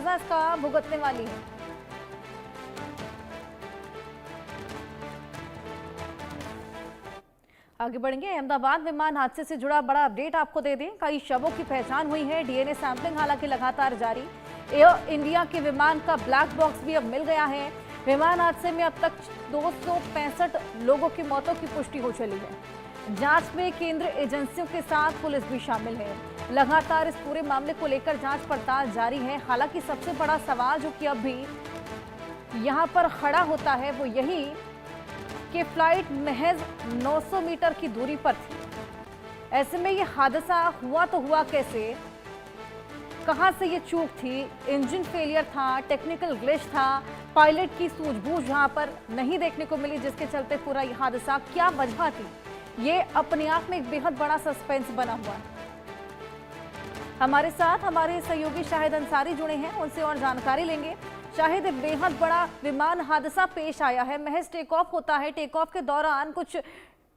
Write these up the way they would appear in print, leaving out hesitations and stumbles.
खामियाजा इसका भुगतने वाली है। आगे बढ़ेंगे। अहमदाबाद विमान हादसे से जुड़ा बड़ा अपडेट आपको दे दें। कई शवों की पहचान हुई है। डीएनए सैंपलिंग हालांकि लगातार जारी। एयर इंडिया के विमान का ब्लैक बॉक्स भी अब मिल गया है। विमान हादसे में अब तक 265 लोगों की मौतों की पुष्टि हो चली है। जांच में केंद्रीय एजेंसियों के साथ पुलिस भी शामिल है। लगातार इस पूरे मामले को लेकर जांच पड़ताल जारी है। हालांकि सबसे बड़ा सवाल जो कि अब भी यहां पर खड़ा होता है वो यही कि फ्लाइट महज 900 मीटर की दूरी पर थी। ऐसे में ये हादसा हुआ तो हुआ कैसे? कहां से ये चूक थी? इंजन फेलियर था, टेक्निकल ग्लिच था, पायलट की सूझबूझ यहां पर नहीं देखने को मिली, जिसके चलते पूरा ये हादसा, क्या वजह थी? ये अपने आप में एक बेहद बड़ा सस्पेंस बना हुआ है। हमारे साथ हमारे सहयोगी शाहिद अंसारी जुड़े हैं, उनसे और जानकारी लेंगे। शाहिद, बेहद बड़ा विमान हादसा पेश आया है। महज टेक ऑफ होता है, टेक ऑफ के दौरान कुछ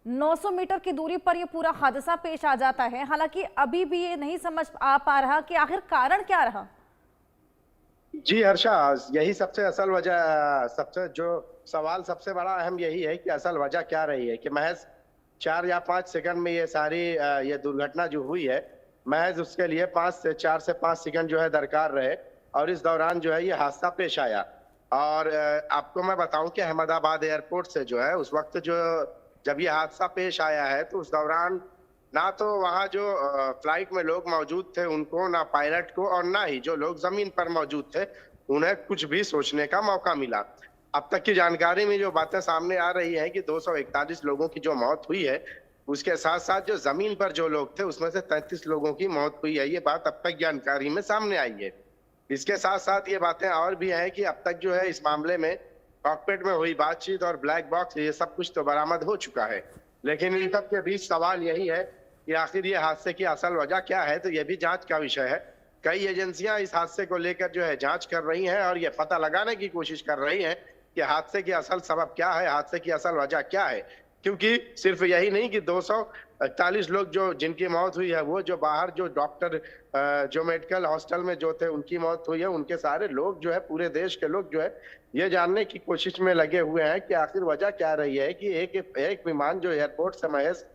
900 मीटर की दूरी पर यह पूरा हादसा पेश आ जाता है। हालांकि अभी भी ये नहीं समझ आ पा रहा कि आखिर कारण क्या रहा। जी हर्षा, यही सबसे असल वजह, सबसे जो सवाल सबसे बड़ा अहम यही है कि असल वजह क्या रही है कि महज 4 या 5 सेकंड में ये सारी ये दुर्घटना जो हुई है, महज उसके लिए 4 से 5 सेकंड जो है दरकार रहे और इस दौरान जो है ये हादसा पेश आया। और आपको मैं बताऊं कि अहमदाबाद एयरपोर्ट से जो है उस वक्त जो जब ये हादसा पेश आया है तो उस दौरान ना तो वहाँ जो फ्लाइट में लोग मौजूद थे उनको, ना पायलट को, और ना ही जो लोग जमीन पर मौजूद थे उन्हें कुछ भी सोचने का मौका मिला। अब तक की जानकारी में जो बातें सामने आ रही है कि 241 लोगों की जो मौत हुई है, उसके साथ साथ जो जमीन पर जो लोग थे उसमें से 33 लोगों की मौत हुई है। ये बात अब तक जानकारी में सामने आई है। इसके साथ साथ ये बातें और भी हैं कि अब तक जो है इस मामले में कॉकपिट में हुई बातचीत और ब्लैक बॉक्स, ये सब कुछ तो बरामद हो चुका है। लेकिन इन सब के बीच सवाल यही है कि आखिर ये हादसे की असल वजह क्या है, तो ये भी जांच का विषय है। कई एजेंसियां इस हादसे को लेकर जो है जांच कर रही हैं और ये पता लगाने की कोशिश कर रही हैं कि हादसे की असल सबब क्या है, हादसे की असल वजह क्या है। क्योंकि सिर्फ यही नहीं कि 241 लोग जो जिनकी मौत हुई है, वो जो बाहर जो डॉक्टर जो मेडिकल हॉस्टल में जो थे उनकी मौत हुई है, उनके सारे लोग जो है, पूरे देश के लोग जो है ये जानने की कोशिश में लगे हुए हैं कि आखिर वजह क्या रही है कि एक विमान जो एयरपोर्ट से महज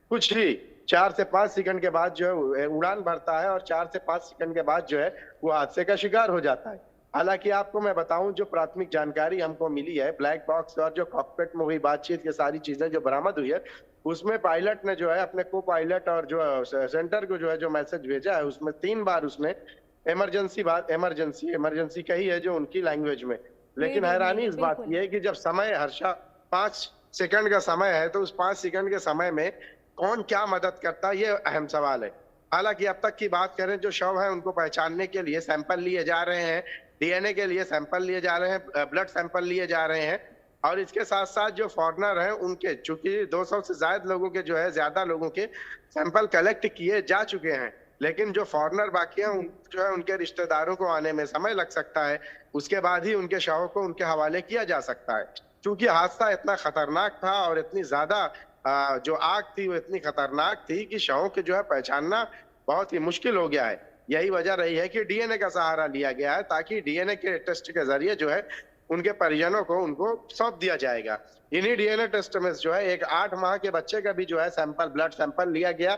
कुछ ही 4 से 5 सेकंड के बाद जो है उड़ान भरता है और 4 से 5 सेकंड के बाद जो है वो हादसे का शिकार हो जाता है। हालांकि आपको मैं बताऊं, जो प्राथमिक जानकारी हमको मिली है, ब्लैक बॉक्स और जो कॉकपिट में हुई बातचीत, ये सारी चीजें जो बरामद हुई है, उसमें पायलट ने जो है अपने को पायलट और जो सेंटर को जो है जो मैसेज भेजा है, उसमें 3 बार उसने इमरजेंसी कही है जो उनकी लैंग्वेज में। लेकिन हैरानी इस बात की है कि जब समय हर्षा 5 सेकंड का समय है, तो उस 5 सेकंड के समय में कौन क्या मदद करता है, ये अहम सवाल है। हालांकि अब तक की बात करें, जो शव है उनको पहचानने के लिए सैंपल लिए जा रहे हैं, डीएनए के लिए सैंपल लिए जा रहे हैं, ब्लड सैंपल लिए जा रहे हैं। और इसके साथ साथ जो फॉरेनर हैं उनके, चूंकि 200 से ज्यादा लोगों के जो है, ज्यादा लोगों के सैंपल कलेक्ट किए जा चुके हैं, लेकिन जो फॉरेनर बाकी हैं जो है उनके रिश्तेदारों को आने में समय लग सकता है। उसके बाद ही उनके शवों को उनके हवाले किया जा सकता है। क्योंकि हादसा इतना खतरनाक था और इतनी ज्यादा जो आग थी वो इतनी खतरनाक थी कि शवों के जो है पहचानना बहुत ही मुश्किल हो गया है। यही वजह रही है कि डीएनए का सहारा लिया गया है, ताकि डीएनए के टेस्ट के जरिए जो है उनके परिजनों को उनको सौंप दिया जाएगा। इन्हीं डीएनए टेस्ट में जो है एक 8 माह के बच्चे का भी जो है सैंपल, ब्लड सैंपल लिया गया,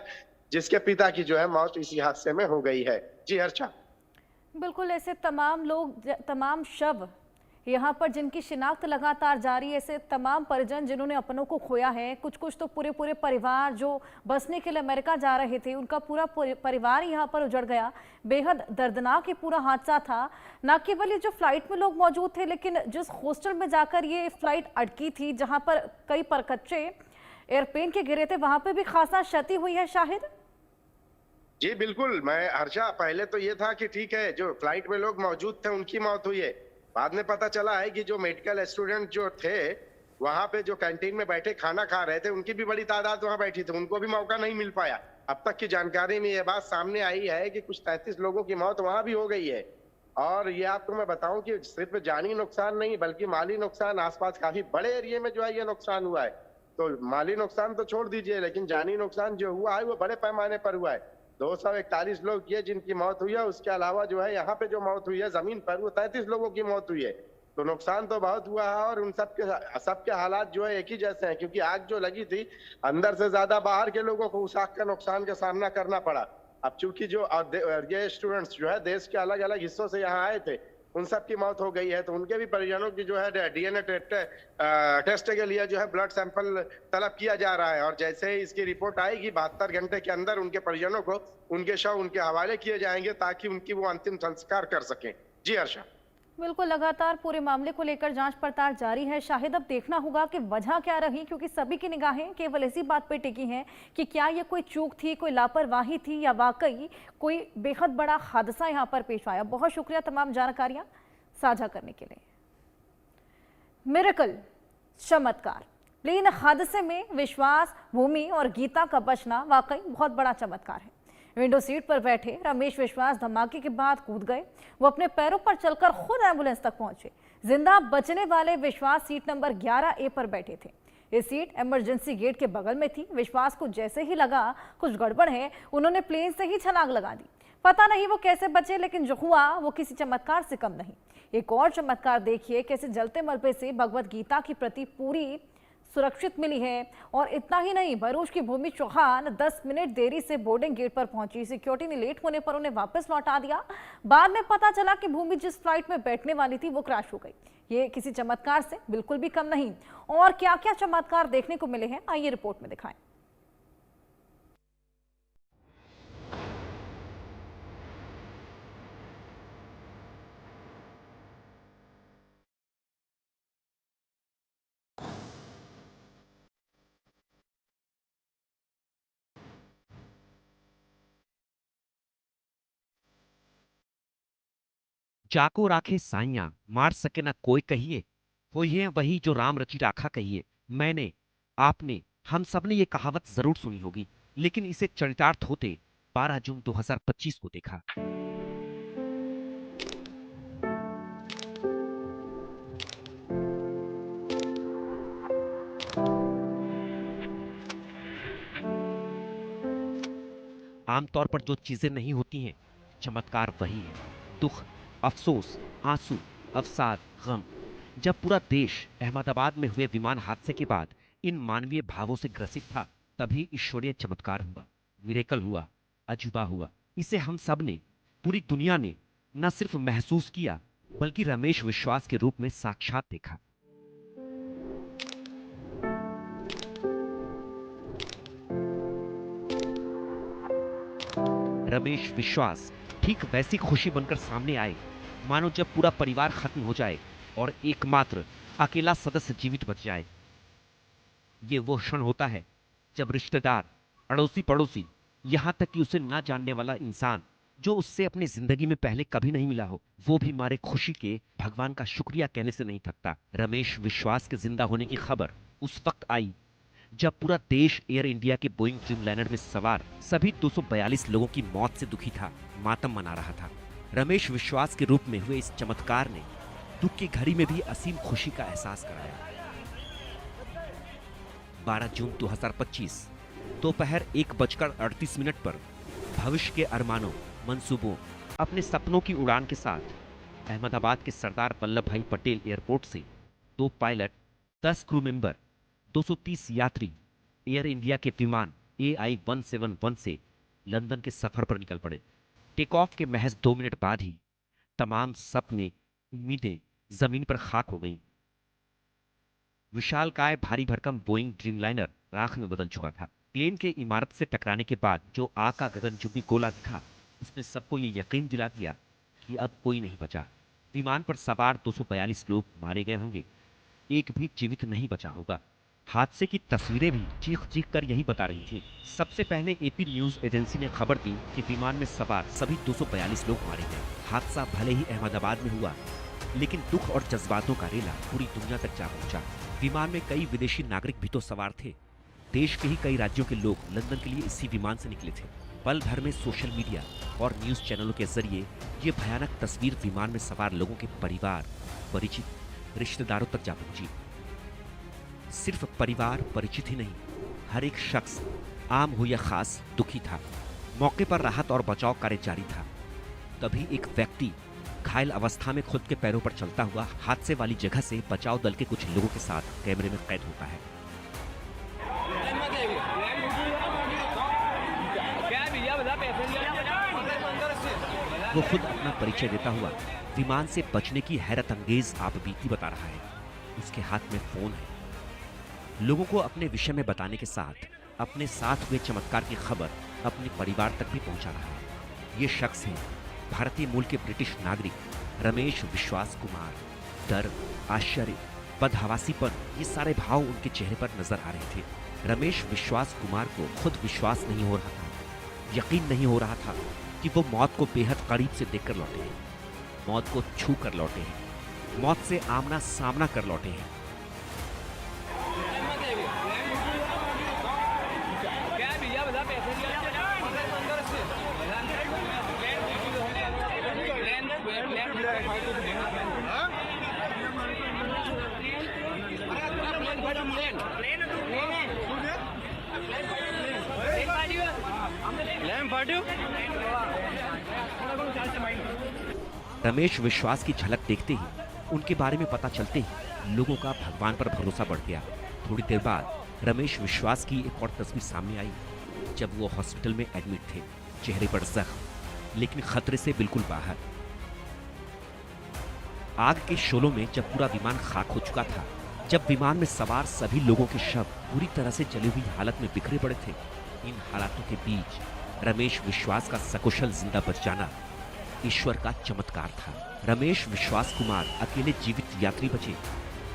जिसके पिता की जो है मौत इसी हादसे में हो गई है। जी हर्षा। बिल्कुल, ऐसे तमाम लोग, तमाम शव यहाँ पर जिनकी शिनाख्त लगातार जारी है, ऐसे तमाम परिजन जिन्होंने अपनों को खोया है, कुछ तो पूरे परिवार जो बसने के लिए अमेरिका जा रहे थे, उनका पूरा परिवार यहाँ पर उजड़ गया। बेहद दर्दनाक ये पूरा हादसा था। न केवल ये जो फ्लाइट में लोग मौजूद थे, लेकिन जिस हॉस्टल में जाकर ये फ्लाइट अटकी थी, जहाँ पर कई परखच्चे एयरप्लेन के गिरे थे, वहां पर भी खासा क्षति हुई है। शाहिद जी बिल्कुल, मैं हर्षा, पहले तो ये था कि ठीक है, जो फ्लाइट में लोग मौजूद थे उनकी मौत हुई है। बाद में पता चला है कि जो मेडिकल स्टूडेंट जो थे वहां पे, जो कैंटीन में बैठे खाना खा रहे थे, उनकी भी बड़ी तादाद वहां बैठी थी, उनको भी मौका नहीं मिल पाया। अब तक की जानकारी में ये बात सामने आई है कि कुछ 33 लोगों की मौत वहां भी हो गई है। और ये आपको मैं बताऊं कि सिर्फ जानी नुकसान नहीं बल्कि माली नुकसान, आसपास काफी बड़े एरिया में जो है ये नुकसान हुआ है। तो माली नुकसान तो छोड़ दीजिए, लेकिन जानी नुकसान जो हुआ है वो बड़े पैमाने पर हुआ है। 241 लोग ये जिनकी मौत हुई है, उसके अलावा जो है यहाँ पे जो मौत हुई है जमीन पर, वो 33 लोगों की मौत हुई है। तो नुकसान तो बहुत हुआ है, और उन सबके हालात जो है एक ही जैसे हैं, क्योंकि आग जो लगी थी अंदर से ज्यादा बाहर के लोगों को उस आग का नुकसान का सामना करना पड़ा। अब चूंकि जो ये स्टूडेंट्स जो है देश के अलग अलग हिस्सों से यहाँ आए थे, उन सब की मौत हो गई है, तो उनके भी परिजनों की जो है डीएनए टेस्ट के लिए जो है ब्लड सैंपल तलब किया जा रहा है, और जैसे ही इसकी रिपोर्ट आएगी 72 घंटे के अंदर उनके परिजनों को उनके शव उनके हवाले किए जाएंगे, ताकि उनकी वो अंतिम संस्कार कर सकें। जी हर्षा। बिल्कुल, लगातार पूरे मामले को लेकर जांच पड़ताल जारी है। शाहिद अब देखना होगा कि वजह क्या रही, क्योंकि सभी की निगाहें केवल इसी बात पे टिकी हैं कि क्या ये कोई चूक थी, कोई लापरवाही थी, या वाकई कोई बेहद बड़ा हादसा यहाँ पर पेश आया। बहुत शुक्रिया तमाम जानकारियां साझा करने के लिए। मिरेकल, चमत्कार, प्लेन हादसे में विश्वास, भूमि और गीता का बचना वाकई बहुत बड़ा चमत्कार है। विंडो सीट पर बैठे रमेश विश्वास धमाके के बाद कूद गए। वो अपने पैरों पर चलकर खुद एम्बुलेंस तक पहुंचे। जिंदा बचने वाले विश्वास सीट नंबर 11A पर बैठे थे। ये सीट इमरजेंसी गेट के बगल में थी। विश्वास को जैसे ही लगा कुछ गड़बड़ है, उन्होंने प्लेन से ही छलांग लगा दी। पता नहीं वो कैसे बचे, लेकिन जो हुआ वो किसी चमत्कार से कम नहीं। एक और चमत्कार देखिए, कैसे जलते मलबे से भगवत गीता की प्रति पूरी सुरक्षित मिली है। और इतना ही नहीं, भरूच की भूमि चौहान 10 मिनट देरी से बोर्डिंग गेट पर पहुंची। सिक्योरिटी ने लेट होने पर उन्हें वापस लौटा दिया। बाद में पता चला कि भूमि जिस फ्लाइट में बैठने वाली थी वो क्रैश हो गई। ये किसी चमत्कार से बिल्कुल भी कम नहीं। और क्या क्या चमत्कार देखने को मिले हैं, आइए रिपोर्ट में दिखाएं। जाको राखे साइया, मार सके न कोई कहिए, वो ये वही जो राम रचि राखा कहिए। मैंने, आपने, हम सब ने ये कहावत जरूर सुनी होगी, लेकिन इसे चरितार्थ होते 12 जून 2025 को देखा। आमतौर पर जो चीजें नहीं होती हैं, चमत्कार वही है। दुख, अफसोस, आंसू, अवसाद, गम। जब पूरा देश अहमदाबाद में हुए विमान हादसे के बाद इन मानवीय भावों से ग्रसित था, तभी ईश्वरीय चमत्कार हुआ, मिरेकल हुआ, अजूबा हुआ। इसे हम सब ने, पूरी दुनिया ने न सिर्फ महसूस किया, बल्कि रमेश विश्वास के रूप में साक्षात देखा। रमेश विश्वास ठीक वैसी खुशी बनकर सामने आए, मानो जब पूरा परिवार खत्म हो जाए और एकमात्र अकेला सदस्य जीवित बच जाए। ये वो क्षण होता है जब रिश्तेदार, अड़ोसी पड़ोसी, यहां तक कि उसे ना जानने वाला इंसान जो उससे अपनी जिंदगी में पहले कभी नहीं मिला हो, वो भी मारे खुशी के भगवान का शुक्रिया कहने से नहीं थकता। रमेश विश्वास के जिंदा होने की खबर उस वक्त आई जब पूरा देश एयर इंडिया के बोइंग ड्रीमलाइनर में सवार सभी 242 लोगों की मौत से दुखी था, मातम मना रहा था। रमेश विश्वास के रूप में हुए इस चमत्कार ने दुख की घड़ी में भी असीम खुशी का एहसास कराया। 12 जून 2025 दोपहर 1:38 पर भविष्य के अरमानों, मंसूबों, अपने सपनों की उड़ान के साथ अहमदाबाद के सरदार वल्लभ भाई पटेल एयरपोर्ट से 2 पायलट, 10 क्रू मेंबर, 230 यात्री एयर इंडिया के विमान AI-171 से लंदन के सफर पर निकल पड़े। टेक ऑफ के महज 2 मिनट बाद ही तमाम सपने, उम्मीदें जमीन पर खाक हो गईं। विशालकाय भारी भरकम बोइंग ड्रीमलाइनर राख में बदल चुका था। प्लेन के इमारत से टकराने के बाद जो आग का गगनचुंबी गोला दिखा, उसने सबको ये यकीन दिला दिया कि अब कोई नहीं बचा। विमान पर सवार 242 लोग मारे गए होंगे, एक भी जीवित नहीं बचा होगा। हादसे की तस्वीरें भी चीख चीख कर यही बता रही थी। सबसे पहले AP न्यूज एजेंसी ने खबर दी कि विमान में सवार सभी 242 लोग मारे गए। हादसा भले ही अहमदाबाद में हुआ, लेकिन दुख और जज्बातों का रेला पूरी दुनिया तक जा पहुंचा। विमान में कई विदेशी नागरिक भी तो सवार थे। देश के ही कई राज्यों के लोग लंदन के लिए इसी विमान से निकले थे। पल भर में सोशल मीडिया और न्यूज चैनलों के जरिए ये भयानक तस्वीर विमान में सवार लोगों के परिवार, परिचित, रिश्तेदारों तक जा पहुंची। सिर्फ परिवार परिचित ही नहीं, हर एक शख्स, आम हो या खास, दुखी था। मौके पर राहत और बचाव कार्य जारी था। तभी एक व्यक्ति घायल अवस्था में खुद के पैरों पर चलता हुआ हादसे वाली जगह से बचाव दल के कुछ लोगों के साथ कैमरे में कैद होता है। वो खुद अपना परिचय देता हुआ विमान से बचने की हैरत अंगेज आपबीती बता रहा है। उसके हाथ में फोन है। लोगों को अपने विषय में बताने के साथ अपने साथ हुए चमत्कार की खबर अपने परिवार तक भी पहुंचा रहा है। ये शख्स है भारतीय मूल के ब्रिटिश नागरिक रमेश विश्वास कुमार। डर, आश्चर्य, बदहवासीपन, ये सारे भाव उनके चेहरे पर नजर आ रहे थे। रमेश विश्वास कुमार को खुद विश्वास नहीं हो रहा था, यकीन नहीं हो रहा था कि वो मौत को बेहद करीब से देखकर लौटे हैं, मौत को छू कर लौटे हैं, मौत से आमना सामना कर लौटे हैं। रमेश विश्वास की झलक देखते ही, उनके बारे में पता चलते ही लोगों का भगवान पर भरोसा बढ़ गया। थोड़ी देर बाद रमेश विश्वास की एक और तस्वीर सामने आई जब वो हॉस्पिटल में एडमिट थे, चेहरे पर जख्म, लेकिन खतरे से बिल्कुल बाहर। आग के शोलों में जब पूरा विमान खाक हो चुका था, जब विमान में सवार सभी लोगों के शव पूरी तरह से जली हुई हालत में बिखरे पड़े थे, इन हालातों के बीच रमेश विश्वास का सकुशल जिंदा बच जाना ईश्वर का चमत्कार था। रमेश विश्वास कुमार अकेले जीवित यात्री बचे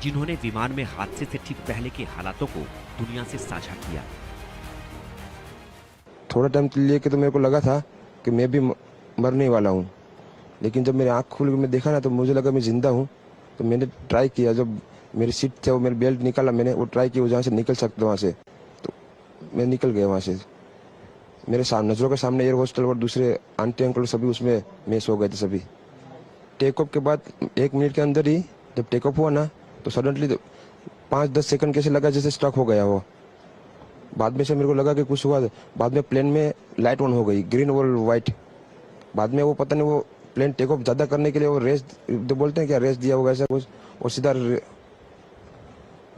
जिन्होंने विमान में हादसे से ठीक पहले के हालातों को दुनिया से साझा किया। थोड़ा टाइम के लिए तो मेरे को लगा था कि मैं भी मरने वाला हूँ, लेकिन जब मेरी आँख खुल के मैं देखा ना तो मुझे लगा मैं जिंदा हूँ। तो मैंने ट्राई किया, जब मेरी सीट थे वो मेरी बेल्ट निकाला, मैंने वो ट्राई किया जहाँ से निकल सकता वहाँ से, तो मैं निकल गया वहाँ से। मेरे नजरों के सामने एयर होस्टल और दूसरे आंटी अंकल सभी उसमें मेस हो गए थे सभी। टेक ऑफ के बाद 1 मिनट के अंदर ही जब टेक ऑफ हुआ ना तो सडनली 5-10 सेकंड कैसे लगा जैसे स्टक हो गया वो। बाद में से मेरे को लगा कि कुछ हुआ। बाद में प्लेन में लाइट ऑन हो गई, ग्रीन और वाइट। बाद में वो पता नहीं वो प्लेन टेक ऑफ ज्यादा करने के लिए वो रेस बोलते हैं क्या, रेस दिया होगा ऐसा कुछ, और सीधा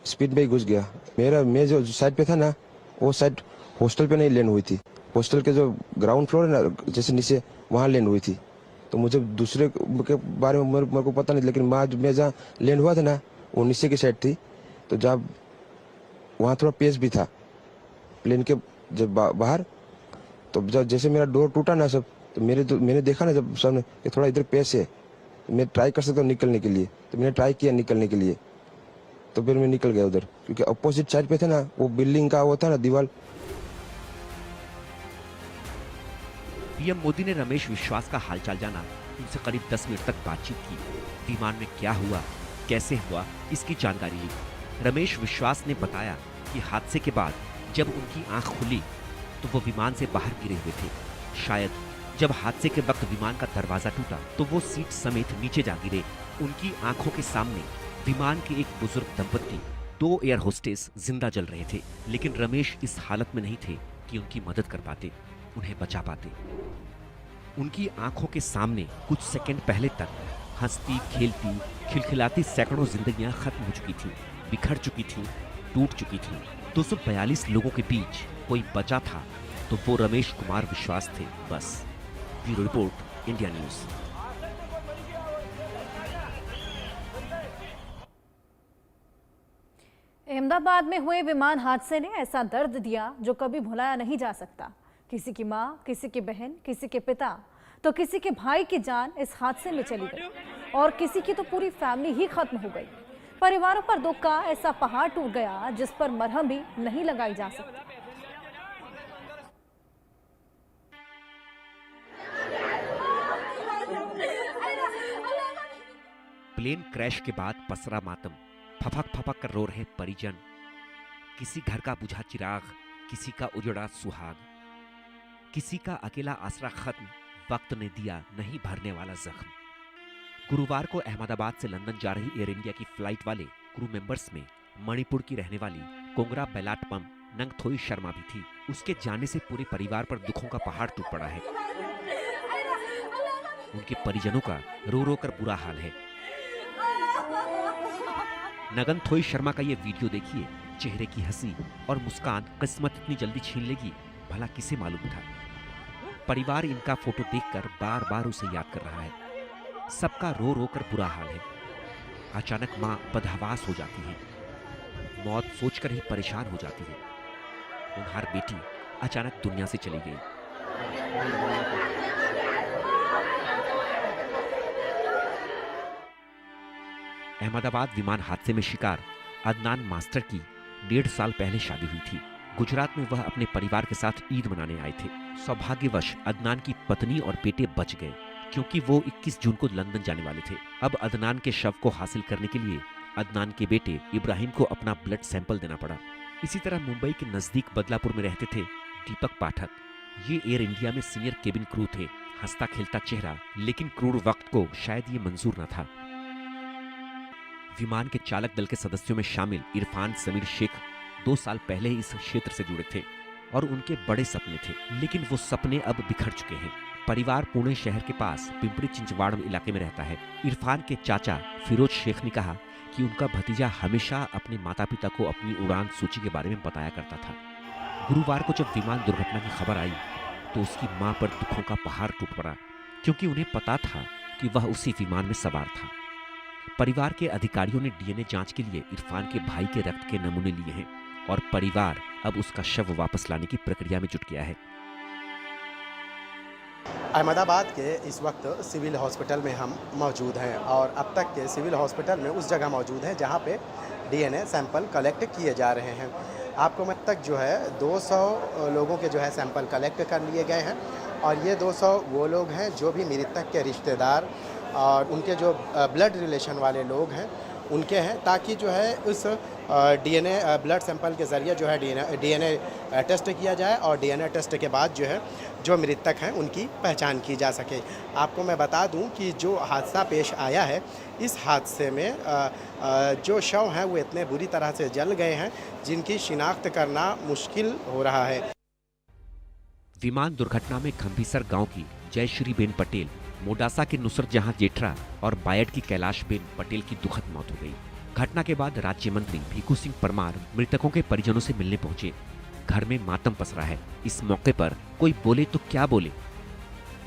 स्पीड में ही घुस गया। मैं जो साइड पे था ना वो साइड हॉस्टल पे नहीं लैंड हुई थी, हॉस्टल के जो ग्राउंड फ्लोर है ना जैसे नीचे वहाँ लैंड हुई थी। तो मुझे दूसरे के बारे में मेरे को पता नहीं, लेकिन मैं जहाँ लैंड हुआ था ना वो नीचे की साइड थी। तो जब वहाँ थोड़ा पेस भी था प्लेन के जब बाहर, तो जब जैसे मेरा डोर टूटा ना सब, तो मैंने देखा ना जब सामने कि थोड़ा इधर पेस है, तो मैं ट्राई कर सकता हूँ निकलने के लिए। तो मैंने ट्राई किया निकलने के लिए, तो फिर मैं निकल गया उधर, क्योंकि अपोजिट साइड पे थे ना वो बिल्डिंग का वो था ना दीवार। पीएम मोदी ने रमेश विश्वास का हालचाल जाना, उनसे करीब 10 मिनट तक बातचीत की। विमान में क्या हुआ, कैसे हुआ, इसकी जानकारी ली। रमेश विश्वास ने बताया कि हादसे के बाद जब उनकी आंख खुली तो वो विमान से बाहर गिरे हुए थे। शायद जब हादसे के वक्त विमान का दरवाजा टूटा तो वो सीट समेत नीचे जा गिरे। उनकी आंखों के सामने विमान के एक बुजुर्ग दंपत्ति, 2 एयर होस्टेस जिंदा जल रहे थे, लेकिन रमेश इस हालत में नहीं थे कि उनकी मदद कर पाते, उन्हें बचा पाते। उनकी आंखों के सामने कुछ सेकंड पहले तक हंसती, खेलती, खिलखिलाती सैकड़ों जिंदगियां खत्म हो चुकी थी, बिखर चुकी थी, टूट चुकी थी। 242 लोगों के बीच कोई बचा था तो वो रमेश कुमार विश्वास थे, बस। Bureau report, India news. Ahmedabad में हुए विमान हादसे ने ऐसा दर्द दिया जो कभी भुलाया नहीं जा सकता। किसी की माँ, किसी की बहन, किसी के पिता, तो किसी के भाई की जान इस हादसे में चली गई, और किसी की तो पूरी फैमिली ही खत्म हो गई। परिवारों पर दुख का ऐसा पहाड़ टूट गया जिस पर मरहम भी नहीं लगाई जा सकती। प्लेन क्रैश के बाद पसरा मातम, फपक फपक कर रो रहे परिजन। किसी घर का बुझा चिराग, किसी का उजड़ा सुहाग, किसी का अकेला आसरा खत्म, वक्त ने दिया नहीं भरने वाला जख्म। गुरुवार को अहमदाबाद से लंदन जा रही एयर इंडिया की फ्लाइट वाले क्रू मेंबर्स में मणिपुर की रहने वाली कोंगरा बेलाटपम नंगथोई शर्मा भी थी। उसके जाने से पूरे परिवार पर दुखों का पहाड़ टूट पड़ा है। उनके परिजनों का रो रो कर बुरा हाल है। नगनथोई शर्मा का ये वीडियो देखिए। चेहरे की हंसी और मुस्कान किस्मत इतनी जल्दी छीन लेगी, भला किसे मालूम था। परिवार इनका फोटो देखकर बार बार उसे याद कर रहा है। सबका रो रो कर बुरा हाल है। अचानक माँ बदहवास हो जाती है। मौत सोचकर ही परेशान हो जाती है। उनहार बेटी अचानक दुनिया से चली गई। अहमदाबाद विमान हादसे में शिकार अदनान मास्टर की 1.5 साल पहले शादी हुई थी। गुजरात में वह अपने परिवार के साथ ईद मनाने आए थे। सौभाग्यवश अदनान की पत्नी और बेटे बच गए, क्योंकि वो 21 जून को लंदन जाने वाले थे। अब अदनान के शव को हासिल करने के लिए अदनान के बेटे इब्राहिम को अपना ब्लड सैंपल देना पड़ा। इसी तरह मुंबई के नजदीक बदलापुर में रहते थे दीपक पाठक। ये एयर इंडिया में सीनियर केबिन क्रू थे। हंसता खेलता चेहरा, लेकिन क्रूर वक्त को शायद ये मंजूर न था। विमान के चालक दल के सदस्यों में शामिल इरफान समीर शेख 2 साल पहले इस क्षेत्र से जुड़े थे और उनके बड़े सपने थे, लेकिन वो सपने अब बिखर चुके हैं। परिवार पुणे शहर के पास पिंपरी चिंचवाड़ इलाके में रहता है। इरफान के चाचा फिरोज शेख ने कहा कि उनका भतीजा हमेशा अपने माता पिता को अपनी उड़ान सूची के बारे में बताया करता था। गुरुवार को जब विमान दुर्घटना की खबर आई तो उसकी मां पर दुखों का पहाड़ टूट पड़ा, क्योंकि उन्हें पता था कि वह उसी विमान में सवार था। परिवार के अधिकारियों ने डीएनए जांच के लिए इरफान के भाई के रक्त के नमूने लिए हैं और परिवार अब उसका शव वापस लाने की प्रक्रिया में जुट गया है। अहमदाबाद के इस वक्त सिविल हॉस्पिटल में हम मौजूद हैं और अब तक के सिविल हॉस्पिटल में उस जगह मौजूद हैं जहां पे डीएनए सैंपल कलेक्ट किए जा रहे हैं। आपको अब तक जो है 200 लोगों के जो है सैंपल कलेक्ट कर लिए गए हैं और ये 200 वो लोग हैं जो भी मृतक के रिश्तेदार और उनके जो ब्लड रिलेशन वाले लोग हैं उनके हैं, ताकि जो है उस डीएनए ब्लड सैंपल के ज़रिए जो है डीएनए टेस्ट किया जाए और डीएनए टेस्ट के बाद जो है जो मृतक हैं उनकी पहचान की जा सके। आपको मैं बता दूं कि जो हादसा पेश आया है, इस हादसे में जो शव हैं वो इतने बुरी तरह से जल गए हैं जिनकी शिनाख्त करना मुश्किल हो रहा है। विमान दुर्घटना में खंभीसर गांव की जयश्रीबेन पटेल, मोडासा के नुसरत जहां जेठरा और बायड की कैलाशबेन पटेल की दुखद मौत हो गई। घटना के बाद राज्य मंत्री भीखू सिंह परमार मृतकों के परिजनों से मिलने पहुंचे। घर में मातम पसरा है। इस मौके पर कोई बोले तो क्या बोले।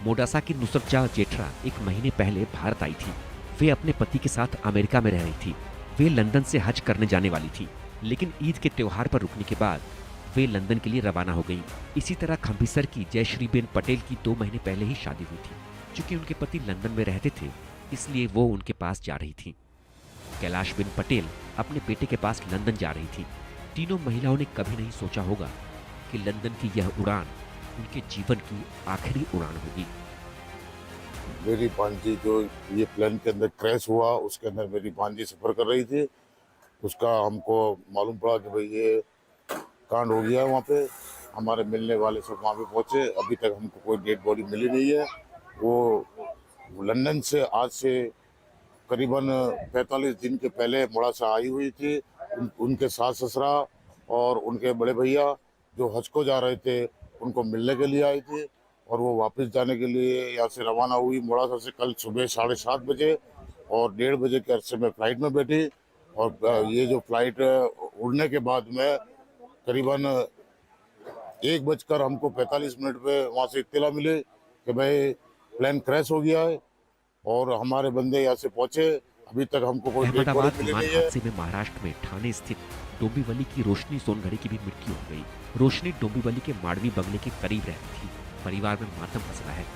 मोडासा की नुसरत जहां जेठरा 1 महीने पहले भारत आई थी। वे अपने पति के साथ अमेरिका में रह रही थी। वे लंदन से हज करने जाने वाली थी, लेकिन ईद के त्योहार पर रुकने के बाद वे लंदन के लिए रवाना हो गई। इसी तरह खंभीसर की जयश्रीबेन पटेल की 2 महीने पहले ही शादी हुई थी। चूंकि उनके पति लंदन में रहते थे, इसलिए वो उनके पास जा रही थी। कैलाशबेन पटेल अपने बेटे के पास लंदन जा रही थी। तीनों महिलाओं ने कभी नहीं सोचा होगा कि लंदन की यह उड़ान उनके जीवन की आखिरी उड़ान होगी। मेरी भांजी जो ये प्लेन के अंदर क्रैश हुआ, उसके अंदर मेरी भांजी सफर कर रही थी। उसका हमको मालूम पड़ा कि भाई ये कांड हो गया है। वहाँ पे हमारे मिलने वाले सब वहाँ पे पहुँचे। अभी तक हमको कोई डेड बॉडी मिली नहीं है। वो लंदन से आज से करीबन 45 दिन के पहले मोड़ासा आई हुई थी। उनके सास ससुरा और उनके बड़े भैया जो हज को जा रहे थे, उनको मिलने के लिए आई थी और वो वापस जाने के लिए यहाँ से रवाना हुई मोड़ासा से कल सुबह 7:30 बजे और 1:30 बजे के अरसे में फ़्लाइट में बैठी। और ये जो फ्लाइट उड़ने के बाद में करीबन 1:45 हमको 45 मिनट पे वहाँ से इत्तला मिली कि भाई प्लेन क्रैश हो गया है और हमारे बंदे यहाँ से पहुंचे। अभी तक हमको कोई डेड बॉडी मिली नहीं है। हादसे में महाराष्ट्र में ठाणे स्थित डोंबिवली की रोशनी सोनघड़ी की भी मृत्यु हो गई। रोशनी डोंबिवली के माड़वी बंगले के करीब रहती थी। परिवार में मातम पसरा है।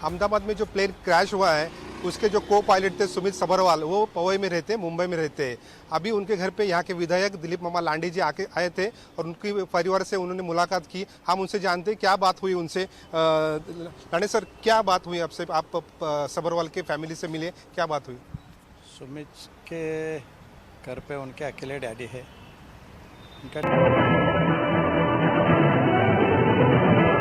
अहमदाबाद में जो प्लेन क्रैश हुआ है उसके जो को पायलट थे सुमित सबरवाल, वो पवई में रहते, मुंबई में रहते हैं। अभी उनके घर पे यहाँ के विधायक दिलीप मामा लांडी जी आए थे और उनकी परिवार से उन्होंने मुलाकात की। हम उनसे जानते हैं क्या बात हुई उनसे। लांडी सर, क्या बात हुई आपसे? आप सबरवाल के फैमिली से मिले, क्या बात हुई? सुमित के घर पे उनके अकेले डैडी है। उनका